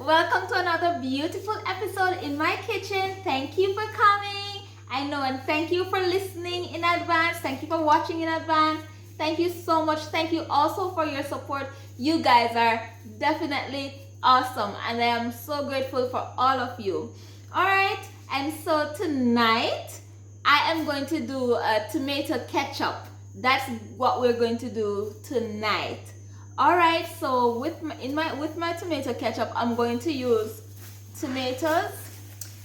welcome to another beautiful episode in my kitchen. Thank you for coming. I know, and thank you for listening in advance. Thank you for watching in advance. Thank you so much. Thank you also for your support. You guys are definitely awesome, and I am so grateful for all of you. All right, and so tonight I am going to do a tomato ketchup. That's what we're going to do tonight. All right, so with my tomato ketchup, I'm going to use tomatoes,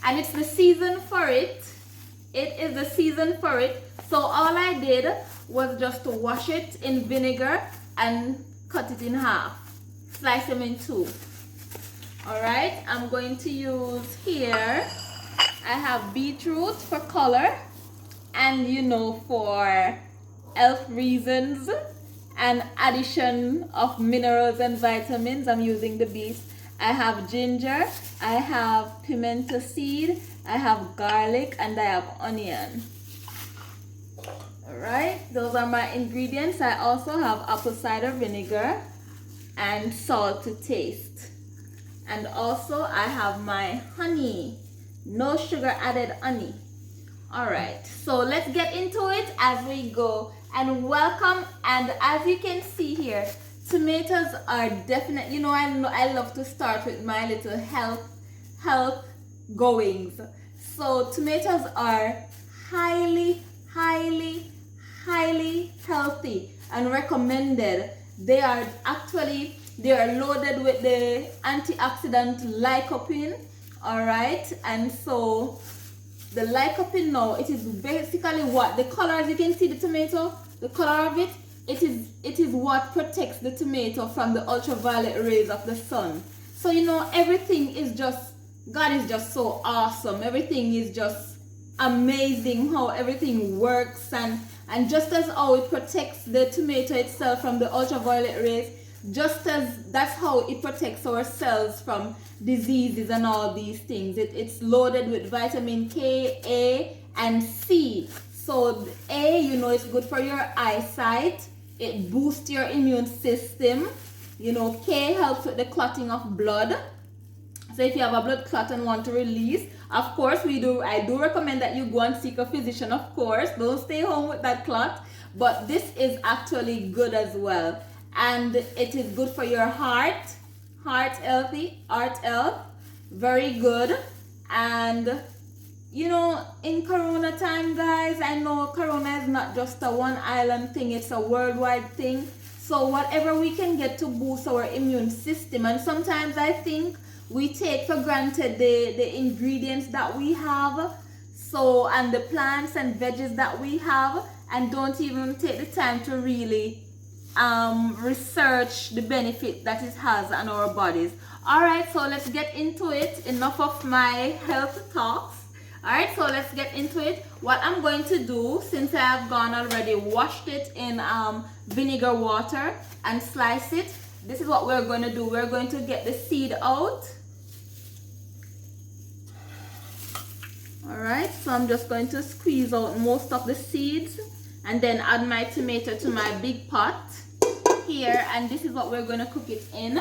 and it's the season for it. It is the season for it. So all I did was just to wash it in vinegar and cut it in half, slice them in two. All right, I'm going to use here, I have beetroot for color, and for health reasons and addition of minerals and vitamins, I'm using the beets. I have ginger, I have pimento seed, I have garlic, and I have onion. All right, those are my ingredients. I also have apple cider vinegar and salt to taste. And also I have my honey, no sugar added honey. All right, so let's get into it as we go. And welcome, and as you can see here, tomatoes are definitely, I love to start with my little health goings. So tomatoes are highly healthy and recommended. They are loaded with the antioxidant lycopene. All right, and so the lycopene now, it is basically what the color, as you can see the tomato, the color of it, it is what protects the tomato from the ultraviolet rays of the sun. So everything is just, God is just so awesome. Everything is just amazing how everything works, and just as how it protects the tomato itself from the ultraviolet rays, just as that's how it protects our cells from diseases and all these things. It's loaded with vitamin K, A, and C. So A, it's good for your eyesight. It boosts your immune system. K helps with the clotting of blood. So if you have a blood clot and want to release, of course I do recommend that you go and seek a physician, of course. Don't stay home with that clot. But this is actually good as well. And it is good for your heart health, very good. And in Corona time, guys, I know Corona is not just a one island thing, it's a worldwide thing. So whatever we can get to boost our immune system, and sometimes I think we take for granted the ingredients that we have, so, and the plants and veggies that we have, and don't even take the time to really research the benefit that it has on our bodies. All right, so let's get into it. Enough of my health talks. All right, so let's get into it. What I'm going to do, since I have gone already, washed it in vinegar water and slice it, this is what we're going to do. We're going to get the seed out. All right, so I'm just going to squeeze out most of the seeds and then add my tomato to my big pot here, and this is what we're going to cook it in.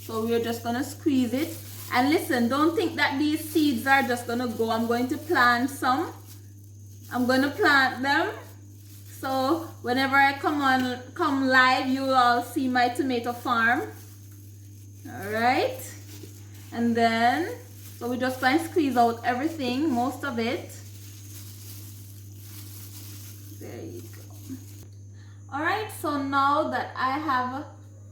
So we're just going to squeeze it. And listen, don't think that these seeds are just going to go. I'm going to plant some. I'm going to plant them. So whenever I come live, you will all see my tomato farm. All right. And then, so we just going to squeeze out everything, most of it. There you go. All right, so now that I have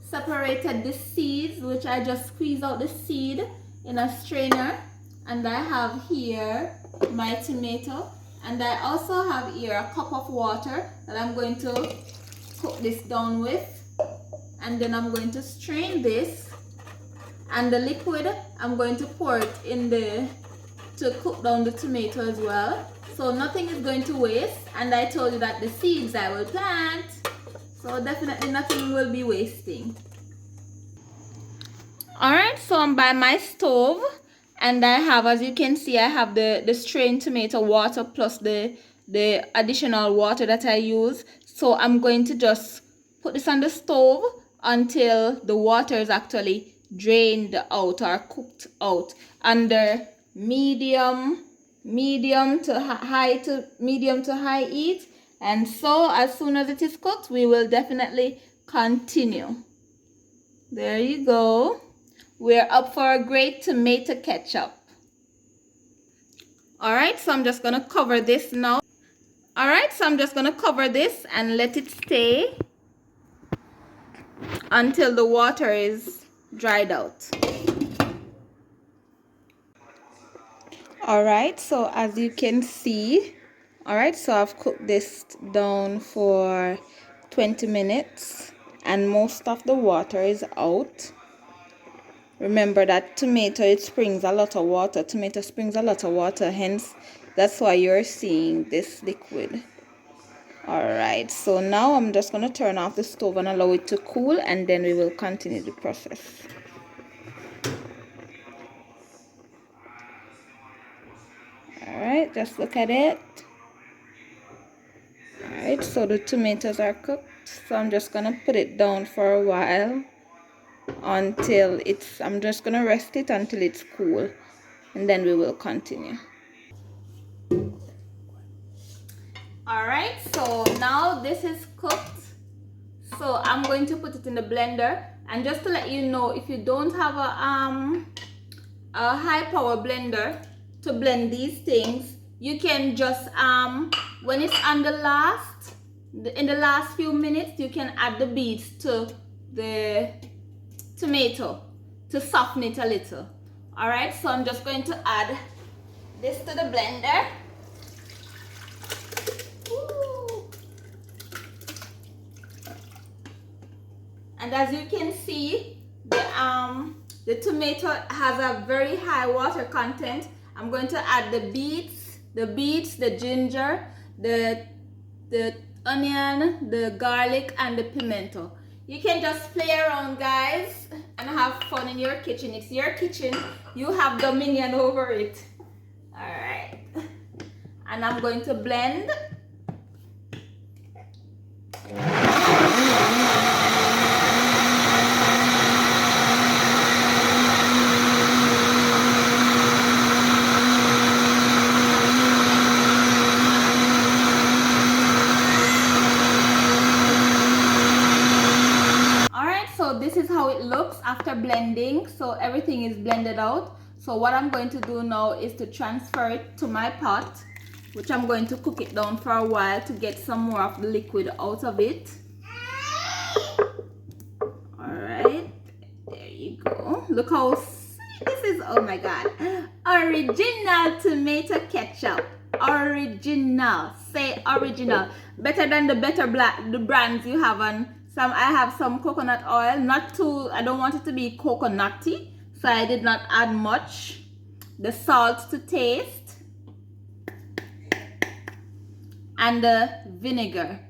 separated the seeds, which I just squeeze out the seed in a strainer, and I have here my tomato, and I also have here a cup of water that I'm going to cook this down with, and then I'm going to strain this, and the liquid I'm going to pour it in to cook down the tomato as well. So nothing is going to waste, and I told you that the seeds I will plant, so definitely nothing will be wasting. All right, so I'm by my stove, and I have, as you can see, I have the strained tomato water plus the additional water that I use. So I'm going to just put this on the stove until the water is actually drained out or cooked out under medium to high heat. And so as soon as it is cooked, we will definitely continue. There you go. We're up for a great tomato ketchup. All right, so I'm just gonna cover this now. All right, so I'm just gonna cover this and let it stay until the water is dried out. All right, so as you can see, all right, so I've cooked this down for 20 minutes and most of the water is out. Remember that tomato springs a lot of water, hence that's why you're seeing this liquid. All right, so now I'm just going to turn off the stove and allow it to cool, and then we will continue the process. All right, just look at it. All right, so the tomatoes are cooked, so I'm just going to put it down for a while until I'm just going to rest it until it's cool, and then we will continue. All right, so now this is cooked, so I'm going to put it in the blender. And just to let you know, if you don't have a high power blender to blend these things, you can just when it's on in the last few minutes, you can add the beets to the tomato to soften it a little. All right, so I'm just going to add this to the blender. And as you can see, the tomato has a very high water content. I'm going to add the beets, the ginger, the onion, the garlic, and the pimento. You can just play around, guys, and have fun in your kitchen. It's your kitchen. You have dominion over it. All right. And I'm going to blend. This is how it looks after blending. So everything is blended out. So what I'm going to do now is to transfer it to my pot, which I'm going to cook it down for a while to get some more of the liquid out of it. All right, there you go. Look how sweet this is. Oh my God, original tomato ketchup. Original. Say original. Better than the brands you have on. I have some coconut oil, not too, I don't want it to be coconutty, so I did not add much. The salt to taste, and the vinegar,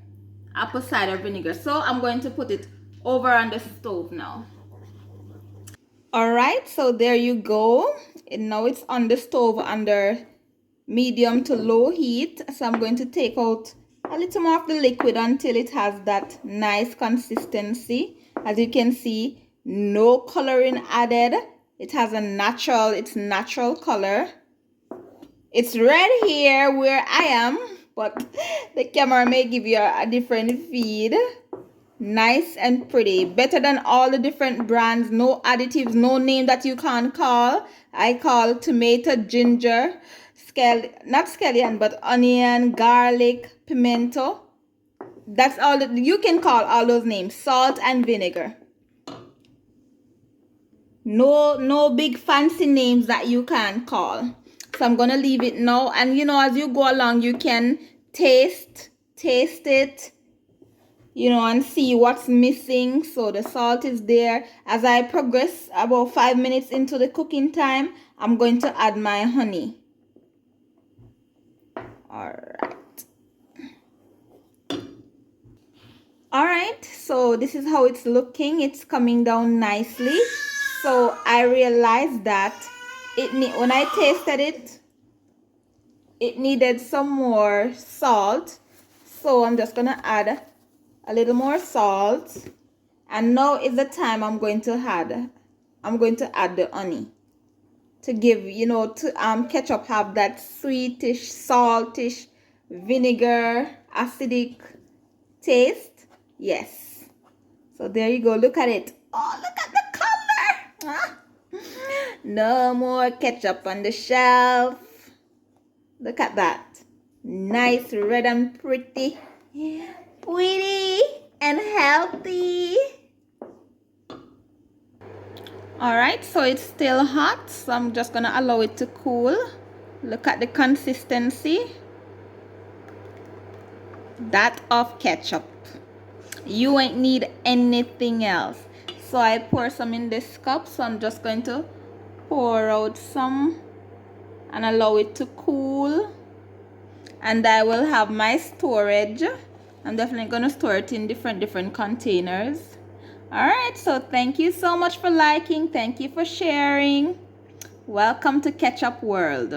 apple cider vinegar. So I'm going to put it over on the stove now. All right, so there you go. And now it's on the stove under medium to low heat. So I'm going to take out a little more of the liquid until it has that nice consistency. As you can see, no coloring added. It has its natural color. It's red here where I am, but the camera may give you a different feed. Nice and pretty. Better than all the different brands. No additives, no name that you can't call. I call tomato, ginger, not scallion, but onion, garlic, pimento. That's all that you can call all those names. Salt and vinegar. No big fancy names that you can call. So I'm gonna leave it now, and you know, as you go along, you can taste it, you know, and see what's missing. So the salt is there. As I progress about 5 minutes into the cooking time, I'm going to add my honey. All right, so this is how it's looking. It's coming down nicely. So I realized that when I tasted it, it needed some more salt. So I'm just gonna add a little more salt. And now is the time I'm going to add I'm going to add the honey to give, you know, to ketchup have that sweetish, saltish, vinegar, acidic taste. Yes. So there you go. Look at it. Oh, look at the color. Huh? No more ketchup on the shelf. Look at that. Nice, red and pretty. Pretty and healthy. Alright, so it's still hot, so I'm just gonna allow it to cool. Look at the consistency. That of ketchup. You ain't need anything else. So I pour some in this cup, so I'm just going to pour out some and allow it to cool. And I will have my storage. I'm definitely going to store it in different containers. Alright, so thank you so much for liking. Thank you for sharing. Welcome to Ketchup World.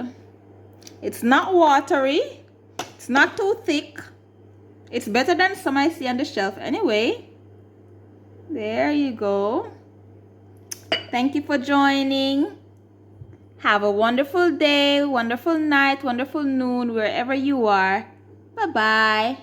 It's not watery. It's not too thick. It's better than some I see on the shelf anyway. There you go. Thank you for joining. Have a wonderful day, wonderful night, wonderful noon, wherever you are. Bye-bye.